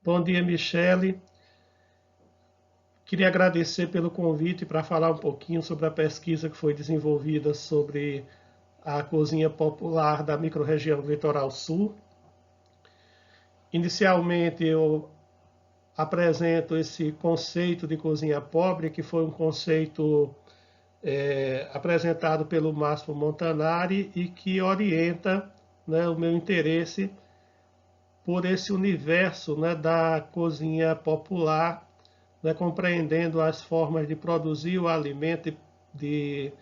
Bom dia, Michele. Queria agradecer pelo convite para falar um pouquinho sobre a pesquisa que foi desenvolvida sobre a cozinha popular da microrregião do Litoral Sul. Inicialmente, eu apresento esse conceito de cozinha pobre, que foi um conceito apresentado pelo Márcio Montanari e que orienta, né, o meu interesse por esse universo, né, da cozinha popular, né, compreendendo as formas de produzir o alimento, de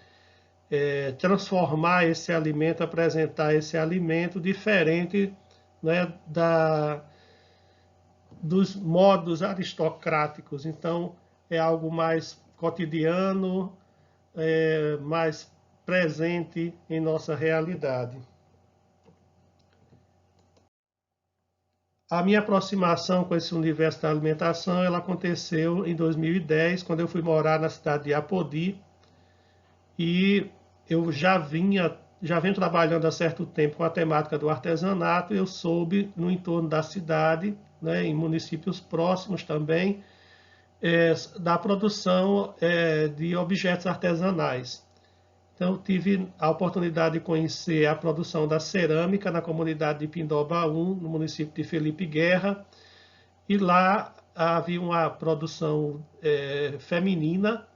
transformar esse alimento, apresentar esse alimento diferente, né, dos modos aristocráticos. Então, é algo mais cotidiano, mais presente em nossa realidade. A minha aproximação com esse universo da alimentação, ela aconteceu em 2010, quando eu fui morar na cidade de Apodi, e eu já venho trabalhando há certo tempo com a temática do artesanato, e eu soube no entorno da cidade, né, em municípios próximos também, da produção de objetos artesanais. Então, tive a oportunidade de conhecer a produção da cerâmica na comunidade de Pindobaú, no município de Felipe Guerra, e lá havia uma produção feminina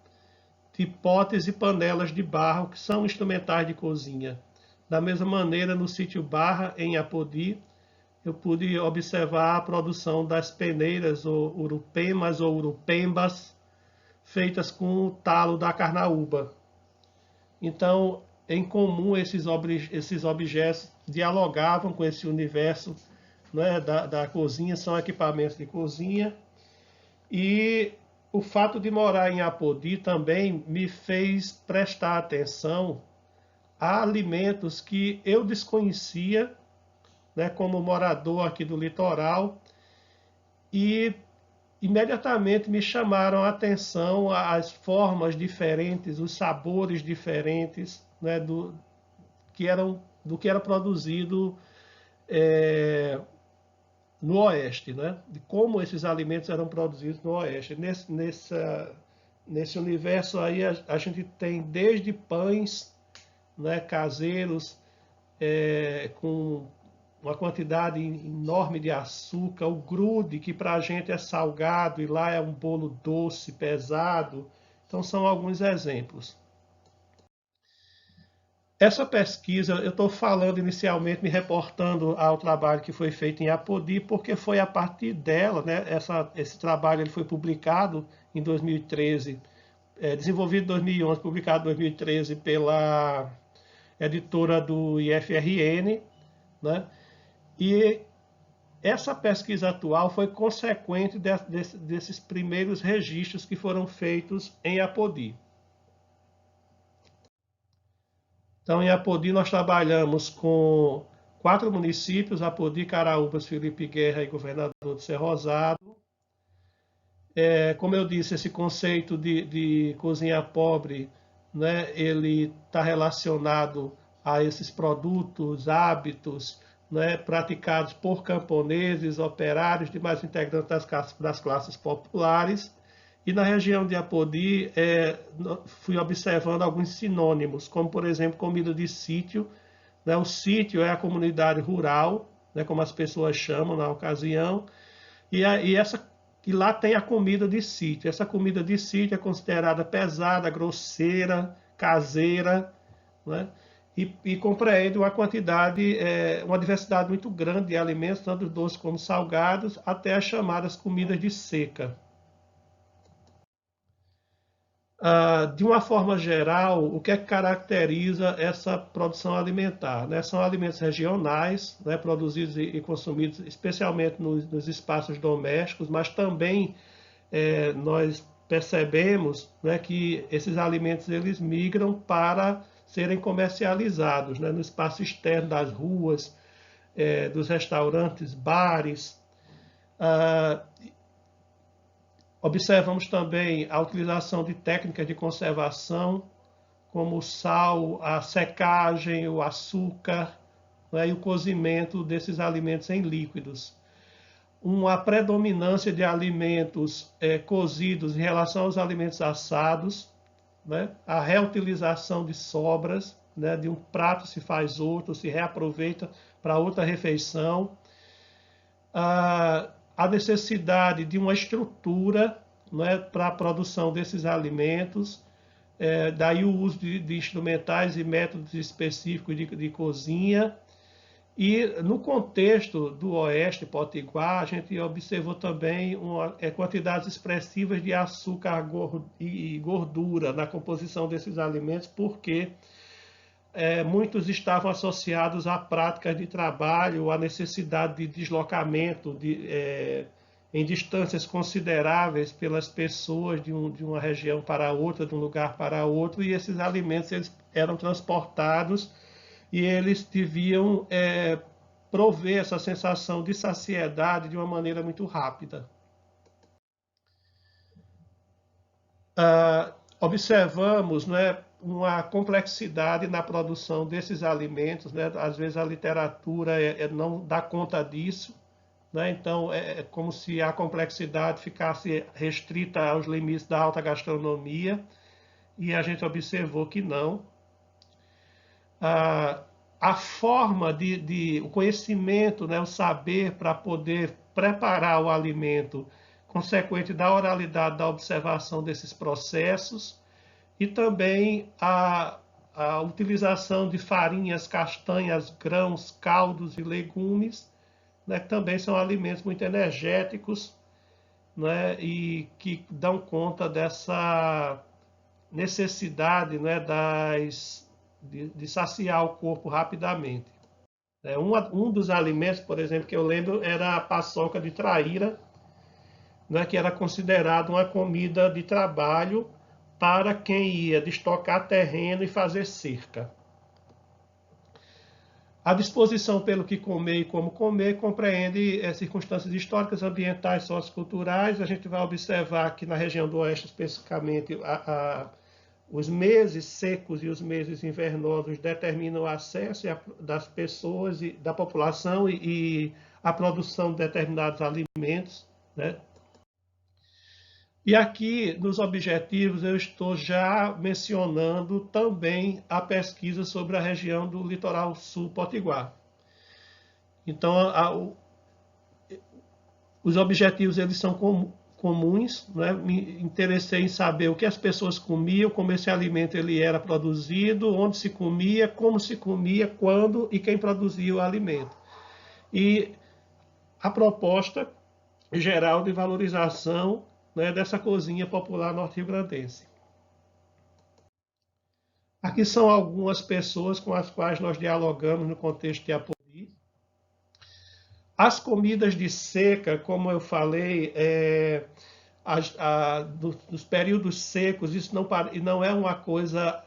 de potes e panelas de barro, que são instrumentais de cozinha. Da mesma maneira, no sítio Barra, em Apodi, eu pude observar a produção das peneiras, ou urupemas ou urupembas, feitas com o talo da carnaúba. Então, em comum, esses objetos dialogavam com esse universo, né, da cozinha, são equipamentos de cozinha. E o fato de morar em Apodi também me fez prestar atenção a alimentos que eu desconhecia, né, como morador aqui do litoral, e imediatamente me chamaram a atenção as formas diferentes, os sabores diferentes, né, do que era produzido no Oeste, né? De como esses alimentos eram produzidos no Oeste. Nesse universo aí a gente tem desde pães, né, caseiros, com uma quantidade enorme de açúcar, o grude, que para a gente é salgado e lá é um bolo doce, pesado. Então são alguns exemplos. Essa pesquisa, eu estou falando inicialmente, me reportando ao trabalho que foi feito em Apodi, porque foi a partir dela, né, esse trabalho ele foi publicado em 2013, desenvolvido em 2011, publicado em 2013 pela editora do IFRN, né, e essa pesquisa atual foi consequente desses primeiros registros que foram feitos em Apodi. Então, em Apodi, nós trabalhamos com 4 municípios: Apodi, Caraúbas, Felipe Guerra e Governador de Cerrosado. Como eu disse, esse conceito de cozinha pobre, né, ele está relacionado a esses produtos, hábitos, né, praticados por camponeses, operários, demais integrantes das classes populares. E na região de Apodi, fui observando alguns sinônimos, como, por exemplo, comida de sítio. Né? O sítio é a comunidade rural, né, como as pessoas chamam na ocasião, e lá tem a comida de sítio. Essa comida de sítio é considerada pesada, grosseira, caseira, né? E compreende uma quantidade, uma diversidade muito grande de alimentos, tanto doces como salgados, até as chamadas comidas de seca. De uma forma geral, o que é que caracteriza essa produção alimentar? Né? São alimentos regionais, né, produzidos e consumidos especialmente nos espaços domésticos, mas também nós percebemos, né, que esses alimentos eles migram para serem comercializados, né, no espaço externo das ruas, dos restaurantes, bares. Ah, Observamos também a utilização de técnicas de conservação, como o sal, a secagem, o açúcar, né, e o cozimento desses alimentos em líquidos. uma predominância de alimentos cozidos em relação aos alimentos assados, né? A reutilização de sobras, né? De um prato se faz outro, se reaproveita para outra refeição. A necessidade de uma estrutura, né? Para a produção desses alimentos, daí o uso de instrumentais e métodos específicos de cozinha. E no contexto do Oeste Potiguar, a gente observou também quantidades expressivas de açúcar e gordura na composição desses alimentos, porque muitos estavam associados a práticas de trabalho, à necessidade de deslocamento em distâncias consideráveis pelas pessoas de uma região para outra, de um lugar para outro, e esses alimentos eles eram transportados e eles deviam prover essa sensação de saciedade de uma maneira muito rápida. Observamos, né, uma complexidade na produção desses alimentos, né? Às vezes a literatura não dá conta disso, né? Então é como se a complexidade ficasse restrita aos limites da alta gastronomia, e a gente observou que não. A forma o conhecimento, né, o saber para poder preparar o alimento, consequente da oralidade, da observação desses processos, e também a utilização de farinhas, castanhas, grãos, caldos e legumes, né, que também são alimentos muito energéticos, né, e que dão conta dessa necessidade, né, de saciar o corpo rapidamente. Um dos alimentos, por exemplo, que eu lembro era a paçoca de traíra, né, que era considerada uma comida de trabalho para quem ia destocar terreno e fazer cerca. A disposição pelo que comer e como comer compreende circunstâncias históricas, ambientais, socioculturais. A gente vai observar que na região do Oeste, especificamente, os meses secos e os meses invernosos determinam o acesso das pessoas e da população e a produção de determinados alimentos, né? E aqui, nos objetivos, eu estou já mencionando também a pesquisa sobre a região do litoral sul potiguar. Então, os objetivos eles são comuns, né? Me interessei em saber o que as pessoas comiam, como esse alimento ele era produzido, onde se comia, como se comia, quando e quem produzia o alimento. E a proposta geral de valorização, né, dessa cozinha popular norte-riograndense. Aqui são algumas pessoas com as quais nós dialogamos no contexto de Apodi. As comidas de seca, como eu falei, nos períodos secos, isso não é uma coisa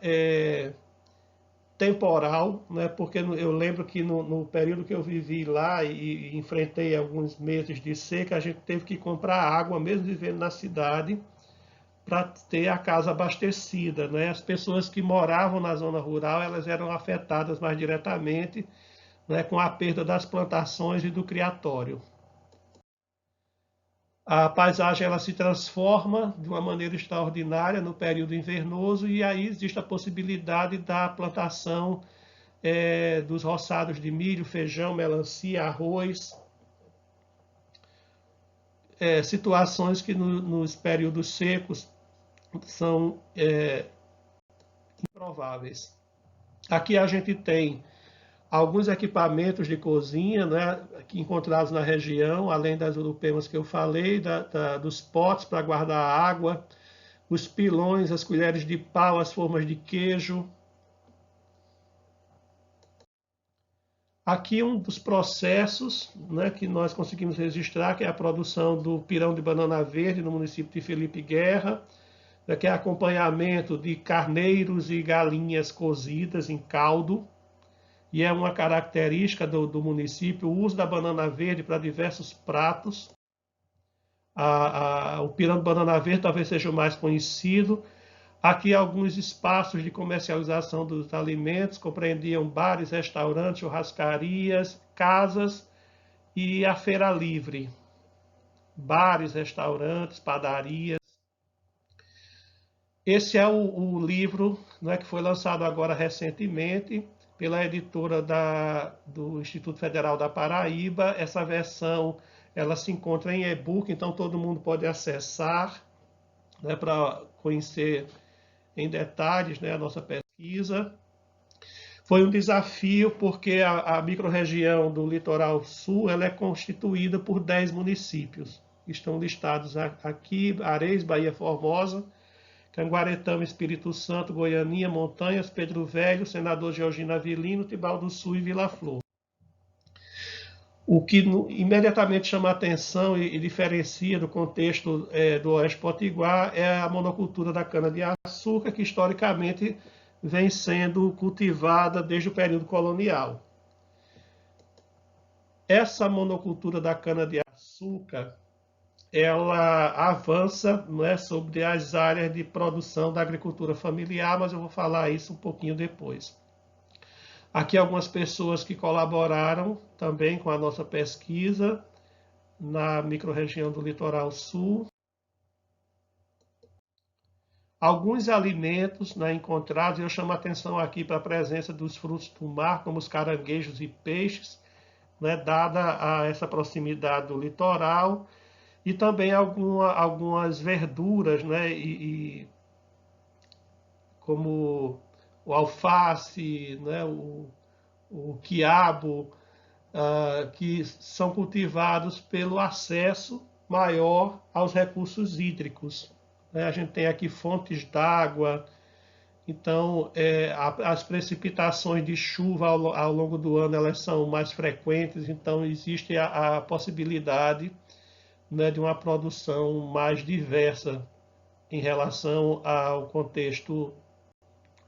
temporal, né? Porque eu lembro que no período que eu vivi lá e enfrentei alguns meses de seca, a gente teve que comprar água, mesmo vivendo na cidade, para ter a casa abastecida, né? As pessoas que moravam na zona rural, elas eram afetadas mais diretamente, né, com a perda das plantações e do criatório. A paisagem ela se transforma de uma maneira extraordinária no período invernoso, e aí existe a possibilidade da plantação dos roçados de milho, feijão, melancia, arroz, situações que nos períodos secos são improváveis. Aqui a gente tem alguns equipamentos de cozinha, né, que encontrados na região, além das urupemas que eu falei, dos potes para guardar água, os pilões, as colheres de pau, as formas de queijo. Aqui um dos processos, né, que nós conseguimos registrar, que é a produção do pirão de banana verde no município de Felipe Guerra, né, que é acompanhamento de carneiros e galinhas cozidas em caldo. E é uma característica do município o uso da banana verde para diversos pratos. O pirão de banana verde talvez seja o mais conhecido. Aqui alguns espaços de comercialização dos alimentos compreendiam bares, restaurantes, churrascarias, casas e a feira livre. bares, restaurantes, padarias. Esse é o livro, né, que foi lançado agora recentemente pela editora do Instituto Federal da Paraíba. Essa versão ela se encontra em e-book, então todo mundo pode acessar, né, para conhecer em detalhes, né, a nossa pesquisa. Foi um desafio porque a microrregião do Litoral Sul ela é constituída por 10 municípios. Estão listados aqui: Areias, Bahia Formosa, Canguaretama, Espírito Santo, Goianinha, Montanhas, Pedro Velho, Senador Georgino Avelino, Tibau do Sul e Vila Flor. O que imediatamente chama a atenção e diferencia do contexto do Oeste Potiguar é a monocultura da cana-de-açúcar, que historicamente vem sendo cultivada desde o período colonial. Essa monocultura da cana-de-açúcar ela avança, né, sobre as áreas de produção da agricultura familiar, mas eu vou falar isso um pouquinho depois. Aqui algumas pessoas que colaboraram também com a nossa pesquisa na microrregião do Litoral Sul. Alguns alimentos, né, encontrados, eu chamo a atenção aqui para a presença dos frutos do mar, como os caranguejos e peixes, né, dada a essa proximidade do litoral, e também algumas verduras, né, como o alface, né, o quiabo, que são cultivados pelo acesso maior aos recursos hídricos. A gente tem aqui fontes d'água, então as precipitações de chuva ao longo do ano elas são mais frequentes, então existe a possibilidade, né, de uma produção mais diversa em relação ao contexto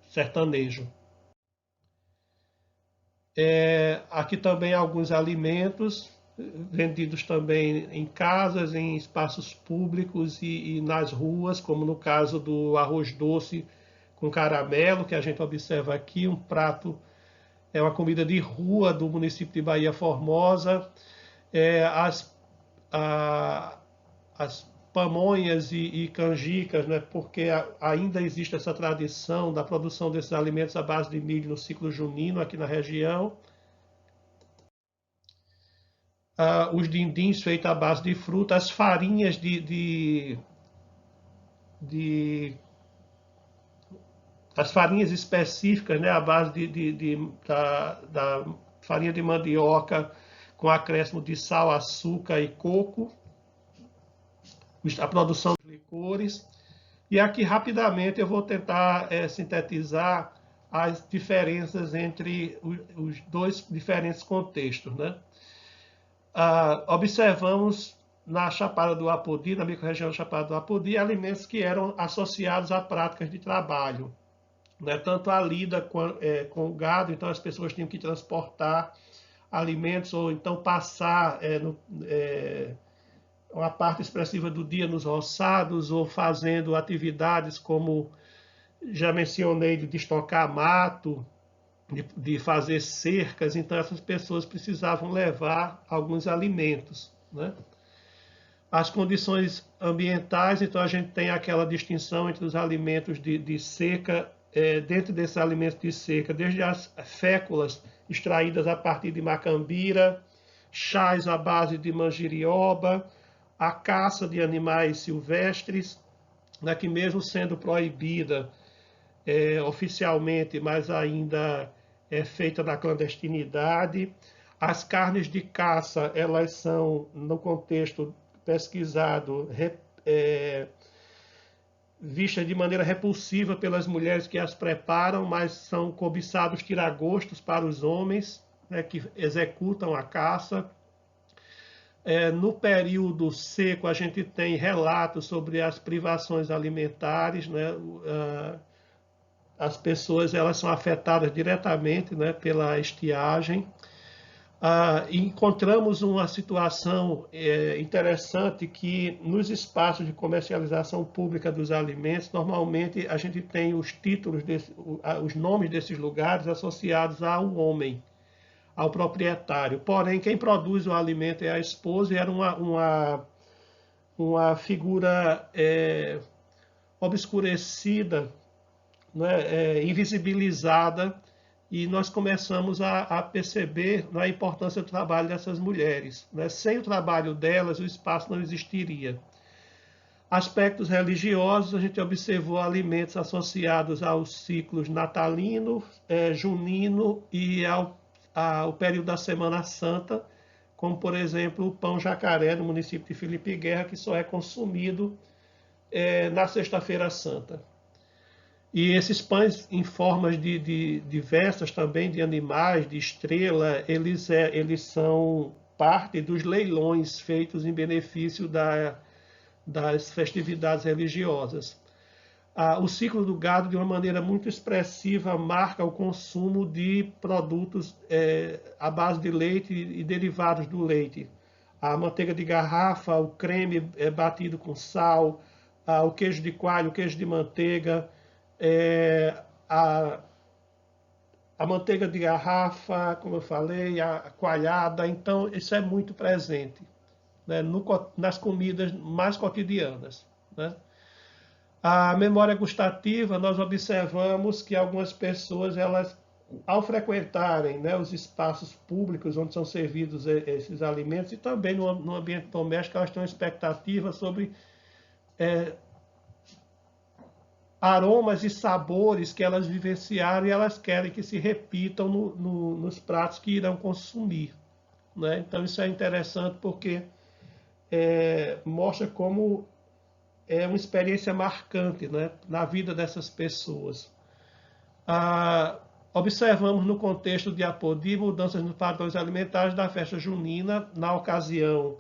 sertanejo. Aqui também alguns alimentos vendidos também em casas, em espaços públicos e nas ruas, como no caso do arroz doce com caramelo, que a gente observa aqui, um prato, é uma comida de rua do município de Bahia Formosa. As pamonhas e canjicas, né, porque ainda existe essa tradição da produção desses alimentos à base de milho no ciclo junino aqui na região. Os dindins feitos à base de fruta, as farinhas as farinhas específicas, né, à base da farinha de mandioca com acréscimo de sal, açúcar e coco, a produção de licores. E aqui rapidamente eu vou tentar sintetizar as diferenças entre os dois diferentes contextos, né? Observamos na Chapada do Apodi, na microrregião da Chapada do Apodi, alimentos que eram associados a práticas de trabalho, né? Tanto a lida com o gado, então as pessoas tinham que transportar alimentos ou então passar uma parte expressiva do dia nos roçados ou fazendo atividades como já mencionei, de estocar mato, de fazer cercas. Então essas pessoas precisavam levar alguns alimentos, né? As condições ambientais, então a gente tem aquela distinção entre os alimentos de seca, dentro desses alimentos de seca, desde as féculas extraídas a partir de macambira, chás à base de manjerioba, a caça de animais silvestres, né, que mesmo sendo proibida oficialmente, mas ainda é feita na clandestinidade. As carnes de caça, elas são, no contexto pesquisado, vistas de maneira repulsiva pelas mulheres que as preparam, mas são cobiçados tiragostos para os homens, né, que executam a caça. No período seco, a gente tem relatos sobre as privações alimentares, né? As pessoas elas são afetadas diretamente, né, pela estiagem. Encontramos uma situação interessante que nos espaços de comercialização pública dos alimentos, normalmente a gente tem os títulos, os nomes desses lugares associados ao homem, ao proprietário. Porém, quem produz o alimento é a esposa, e era uma uma figura obscurecida, né, invisibilizada, e nós começamos a perceber a importância do trabalho dessas mulheres, né? Sem o trabalho delas, o espaço não existiria. Aspectos religiosos, a gente observou alimentos associados aos ciclos natalino, junino e ao período da Semana Santa, como, por exemplo, o pão jacaré, no município de Felipe Guerra, que só é consumido na Sexta-feira Santa. E esses pães em formas de diversas também, de animais, de estrela, eles são parte dos leilões feitos em benefício das festividades religiosas. O ciclo do gado, de uma maneira muito expressiva, marca o consumo de produtos à base de leite e derivados do leite. A manteiga de garrafa, o creme batido com sal, o queijo de coalho, o queijo de manteiga, a manteiga de garrafa, como eu falei, a coalhada. Então, isso é muito presente, né, nas comidas mais cotidianas, né? A memória gustativa, nós observamos que algumas pessoas, elas, ao frequentarem, né, os espaços públicos onde são servidos esses alimentos, e também no ambiente doméstico, elas têm uma expectativa sobre aromas e sabores que elas vivenciaram, e elas querem que se repitam nos pratos que irão consumir, né? Então isso é interessante porque mostra como é uma experiência marcante, né, na vida dessas pessoas. Observamos no contexto de Apodi mudanças nos padrões alimentares da festa junina. Na ocasião,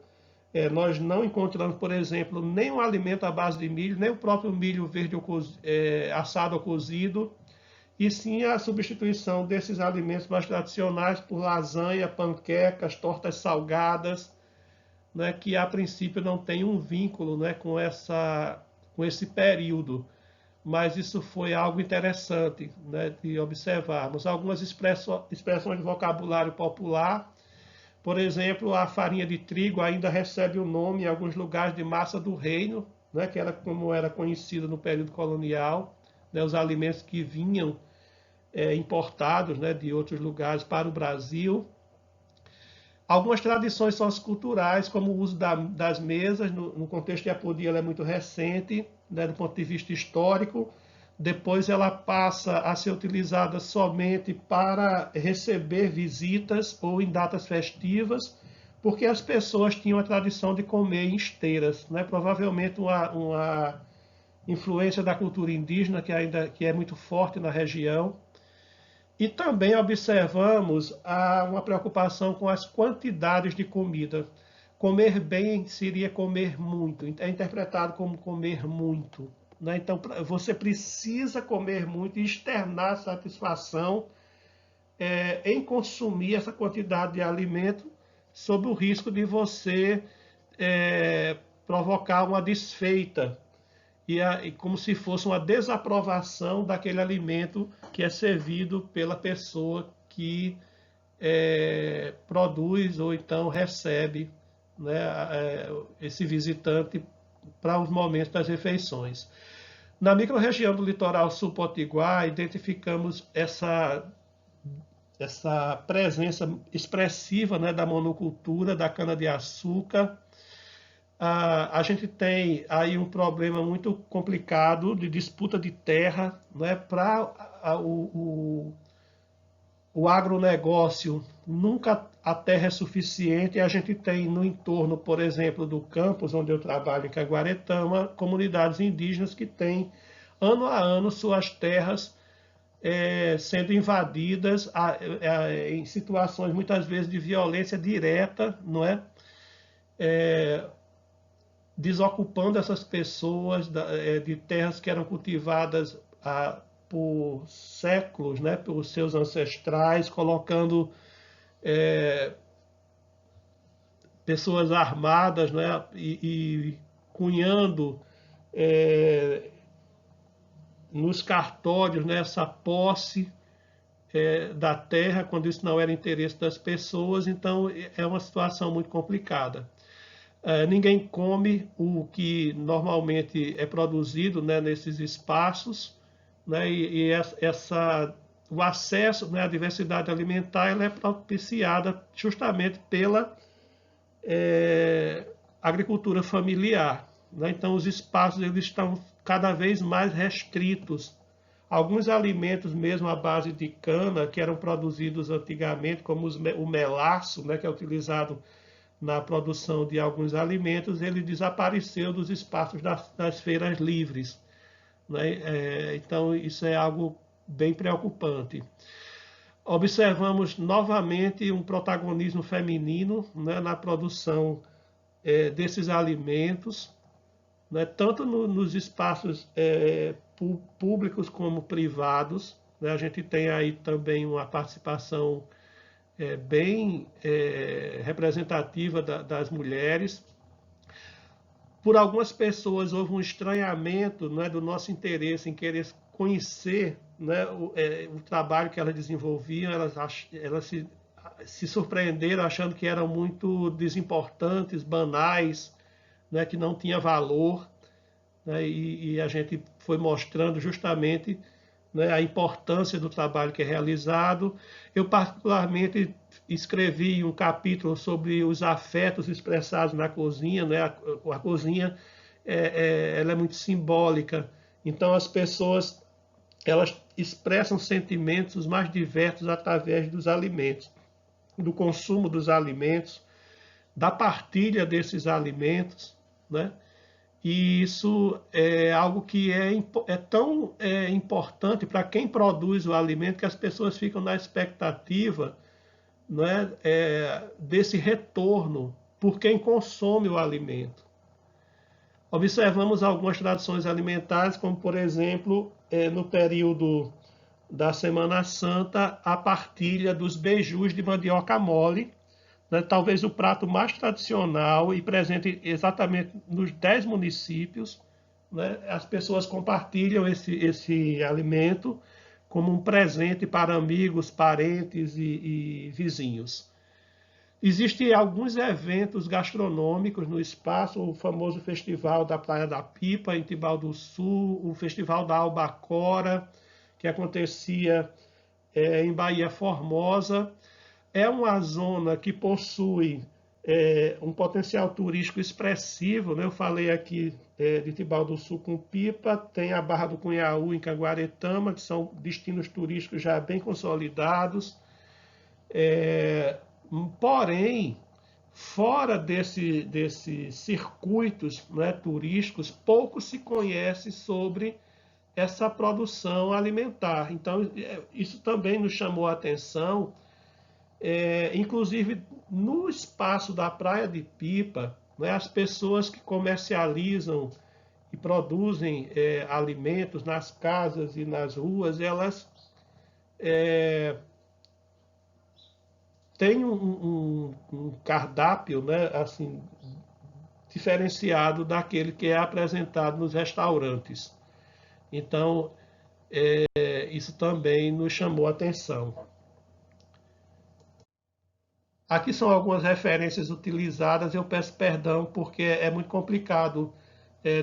nós não encontramos, por exemplo, nenhum alimento à base de milho, nem o próprio milho verde assado ou cozido, e sim a substituição desses alimentos mais tradicionais por lasanha, panquecas, tortas salgadas, né, que a princípio não tem um vínculo, né, com esse período. Mas isso foi algo interessante, né, de observarmos. Algumas expressões de vocabulário popular, por exemplo, a farinha de trigo ainda recebe o nome em alguns lugares de massa do reino, né, que era como era conhecida no período colonial, né, os alimentos que vinham importados, né, de outros lugares para o Brasil. Algumas tradições socioculturais, como o uso das mesas, no contexto de Apodi, ela é muito recente, né, do ponto de vista histórico. Depois ela passa a ser utilizada somente para receber visitas ou em datas festivas, porque as pessoas tinham a tradição de comer em esteiras, né? Provavelmente uma influência da cultura indígena que é muito forte na região. E também observamos uma preocupação com as quantidades de comida. Comer bem seria comer muito, é interpretado como comer muito, né? Então, você precisa comer muito e externar satisfação em consumir essa quantidade de alimento, sob o risco de você provocar uma desfeita, e como se fosse uma desaprovação daquele alimento que é servido pela pessoa que produz ou então recebe, né, esse visitante para os momentos das refeições. Na microrregião do litoral sul-potiguar, identificamos essa presença expressiva, né, da monocultura, da cana-de-açúcar. A gente tem aí um problema muito complicado de disputa de terra, né, para o agronegócio. Nunca a terra é suficiente, e a gente tem no entorno, por exemplo, do campus onde eu trabalho, em Caguaretama, comunidades indígenas que têm, ano a ano, suas terras sendo invadidas em situações, muitas vezes, de violência direta, não é? Desocupando essas pessoas de terras que eram cultivadas por séculos, né, pelos seus ancestrais, colocando pessoas armadas, né, e cunhando nos cartórios, né, essa posse da terra, quando isso não era interesse das pessoas. Então é uma situação muito complicada. Ninguém come o que normalmente é produzido, né, nesses espaços, né, e o acesso, né, à diversidade alimentar ela é propiciada justamente pela agricultura familiar, né? Então os espaços eles estão cada vez mais restritos. Alguns alimentos mesmo à base de cana que eram produzidos antigamente, como o melaço, né, que é utilizado na produção de alguns alimentos, ele desapareceu dos espaços das feiras livres, né? Então isso é algo bem preocupante. Observamos novamente um protagonismo feminino, né, na produção desses alimentos, né, tanto nos espaços públicos como privados, né. A gente tem aí também uma participação bem representativa das mulheres. Por algumas pessoas houve um estranhamento, né, do nosso interesse em querer conhecer, né, o trabalho que elas desenvolviam. Elas se surpreenderam achando que eram muito desimportantes, banais, né, que não tinha valor, né, e a gente foi mostrando justamente, né, a importância do trabalho que é realizado. Eu particularmente escrevi um capítulo sobre os afetos expressados na cozinha, né? A cozinha ela é muito simbólica, então as pessoas elas expressam sentimentos os mais diversos através dos alimentos, do consumo dos alimentos, da partilha desses alimentos, né? E isso é algo que é tão importante para quem produz o alimento que as pessoas ficam na expectativa, né, desse retorno por quem consome o alimento. Observamos algumas tradições alimentares, como por exemplo, no período da Semana Santa, a partilha dos beijus de mandioca mole, né, talvez o prato mais tradicional e presente exatamente nos 10 municípios. Né, as pessoas compartilham esse alimento como um presente para amigos, parentes e vizinhos. Existem alguns eventos gastronômicos no espaço, o famoso Festival da Praia da Pipa, em Tibau do Sul, o Festival da Albacora, que acontecia em Bahia Formosa. É uma zona que possui um potencial turístico expressivo, né? Eu falei aqui de Tibau do Sul com Pipa, tem a Barra do Cunhaú em Canguaretama, que são destinos turísticos já bem consolidados. Porém, fora desses circuitos, né, turísticos, pouco se conhece sobre essa produção alimentar. Então, isso também nos chamou a atenção. Inclusive no espaço da Praia de Pipa, né, as pessoas que comercializam e produzem alimentos nas casas e nas ruas, elas têm um cardápio, né, assim, diferenciado daquele que é apresentado nos restaurantes. Então, isso também nos chamou a atenção. Aqui são algumas referências utilizadas. Eu peço perdão porque é muito complicado,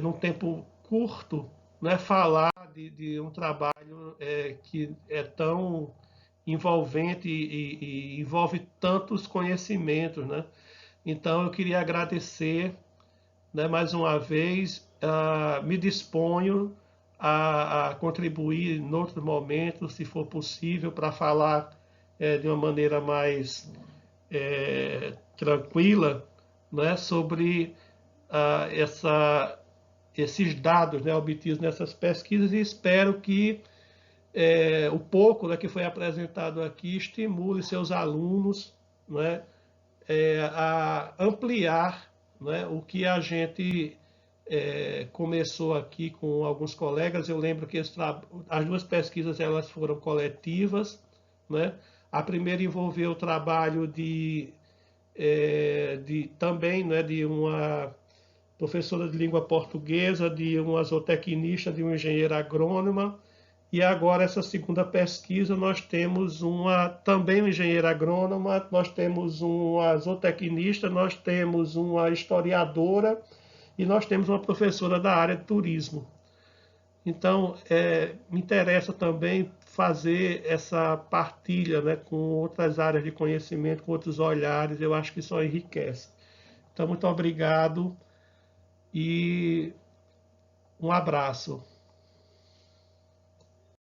num tempo curto, né, falar de um trabalho que é tão envolvente e envolve tantos conhecimentos, né? Então eu queria agradecer, né, mais uma vez. Me disponho a contribuir em outros momentos, se for possível, para falar de uma maneira mais tranquila, né, sobre esses dados, né, obtidos nessas pesquisas, e espero que o pouco, né, que foi apresentado aqui estimule seus alunos, né, a ampliar, né, o que a gente começou aqui com alguns colegas. Eu lembro que as duas pesquisas elas foram coletivas, né? A primeira envolveu o trabalho também, né, de uma professora de língua portuguesa, de uma zootecnista, de uma engenheira agrônoma, E agora, essa segunda pesquisa, nós temos também um engenheiro agrônomo, nós temos uma zootecnista, nós temos uma historiadora e nós temos uma professora da área de turismo. Então, me interessa também fazer essa partilha, né, com outras áreas de conhecimento, com outros olhares, eu acho que só enriquece. Então, muito obrigado e um abraço.